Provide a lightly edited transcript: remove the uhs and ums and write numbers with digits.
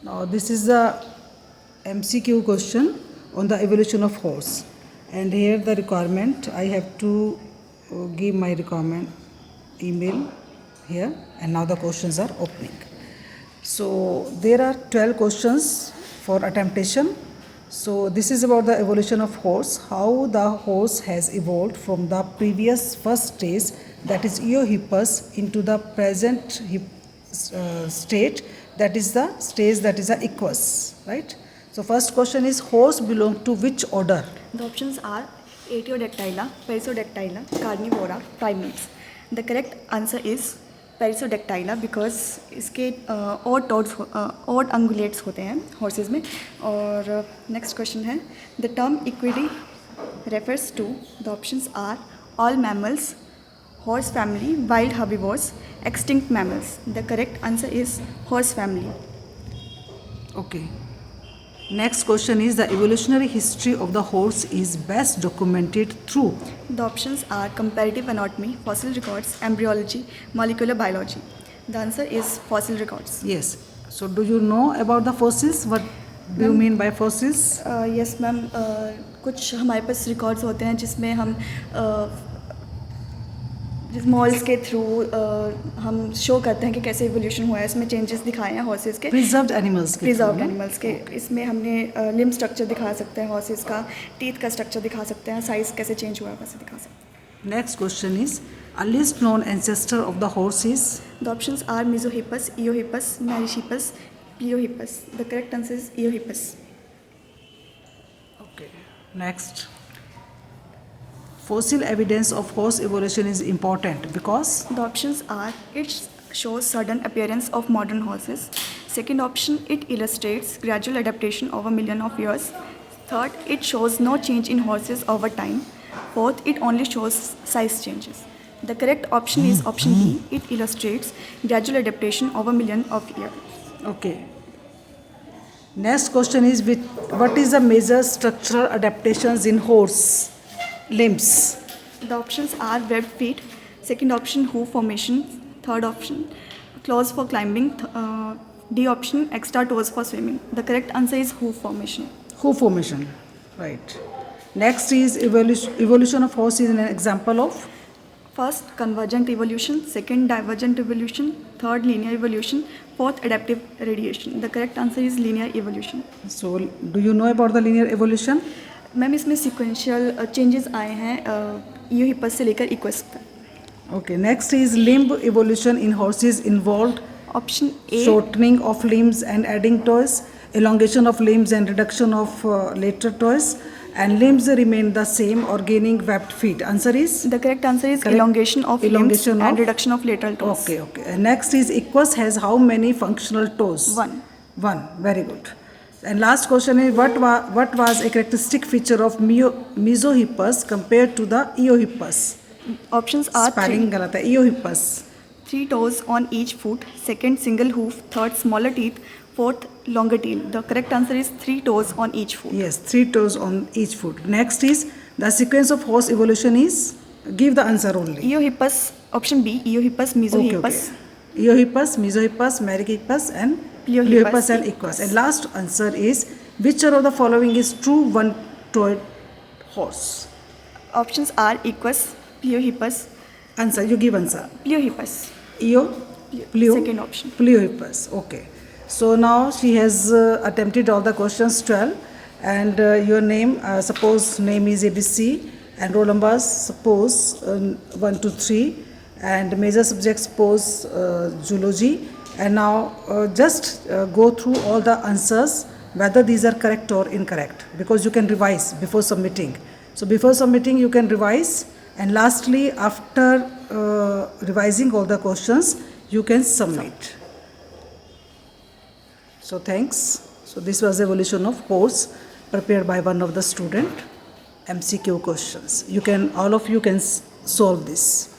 Now this is the MCQ question on the evolution of horse, and here the requirement I have to give my requirement email here, and now the questions are opening. So there are 12 questions for attemptation. So this is about the evolution of horse, how the horse has evolved from the previous first stage, that is Eohippus, into the present state, that is the stage that is a Equus, right? So first question is, horse belong to which order? The options are Artiodactyla, Perissodactyla, Carnivora, Primates. The correct answer is Perissodactyla because इसके odd ungulates होते हैं horses में. और next question है, the term equidae refers to, the options are all mammals, horse family, wild herbivores, extinct mammals. The correct answer is horse family. Okay. Next question is, the evolutionary history of the horse is best documented through? The options are comparative anatomy, fossil records, embryology, molecular biology. The answer is fossil records. Yes. So do you know about the fossils? What do you mean by fossils? Yes ma'am, कुछ हमारे पास records होते हैं जिसमें हम जिस malls के through हम show करते हैं कि कैसे इवोल्यूशन हुआ है. इसमें चेंजेस दिखाए हैं हॉर्सेस के, प्रिजर्व्ड एनिमल्स के. इसमें हमने लिम्ब स्ट्रक्चर दिखा सकते हैं हॉर्सेस का, टीथ का स्ट्रक्चर दिखा सकते हैं, साइज कैसे चेंज हुआ है वैसे दिखा सकते हैं. Next question is, earliest known ancestor of the horse is? The options are Mesohippus, Eohippus, Merychippus, Pliohippus. The correct answer is Eohippus. Okay. Next. Fossil evidence of horse evolution is important because? The options are, it shows sudden appearance of modern horses. Second option, it illustrates gradual adaptation over millions of years. Third, it shows no change in horses over time. Fourth, it only shows size changes. The correct option is option B, it illustrates gradual adaptation over millions of years. Okay. Next question is, what is the major structural adaptations in horse limbs? The options are webbed feet. Second option, hoof formation. Third option, claws for climbing. D option, extra toes for swimming. The correct answer is hoof formation. Hoof formation, right. Next is, evolution of horse is an example of? First, convergent evolution. Second, divergent evolution. Third, linear evolution. Fourth, adaptive radiation. The correct answer is linear evolution. So do you know about the linear evolution? Ma'am इसमें sequential changes आए हैं यूहिपस से लेकर equals तक. Okay. Next is, limb evolution in horses involved? Option A, shortening of limbs and adding toes, elongation of limbs and reduction of later toes, and limbs remain the same or gaining webbed feet. Answer is? the correct answer is Correct. elongation of limbs Elongation and of- reduction of lateral toes. Okay, okay. And next is, equus has how many functional toes? One. One. Very good. And last question is, what was a characteristic feature of Mesohippus compared to the Eohippus? Options are Spelling गलत है. Eohippus. 3 toes on each foot. Second, single hoof. Third, smaller teeth. Fourth, longer tail. The correct answer is 3 toes on each foot. Yes, 3 toes on each foot. Next is, the sequence of horse evolution is? Give the answer only. Eohippus, option B, Eohippus, Mesohippus. Okay. Eohippus, Mesohippus, Merychippus, and Pliohippus, and Equus. And last answer is, which of the following is true one-toed horse? Options are Equus, Pliohippus, Answer, you give answer. Pliohippus. Plio? Second option. Pliohippus, okay. So now she has attempted all the questions, 12, and your name, suppose name is ABC, and roll numbers, suppose 1 to 3, and major subjects, suppose zoology. And now just go through all the answers, whether these are correct or incorrect, because you can revise before submitting. So before submitting you can revise, and lastly after revising all the questions you can submit. So thanks. So this was evolution of horse prepared by one of the student, MCQ questions. You can, all of you can solve this.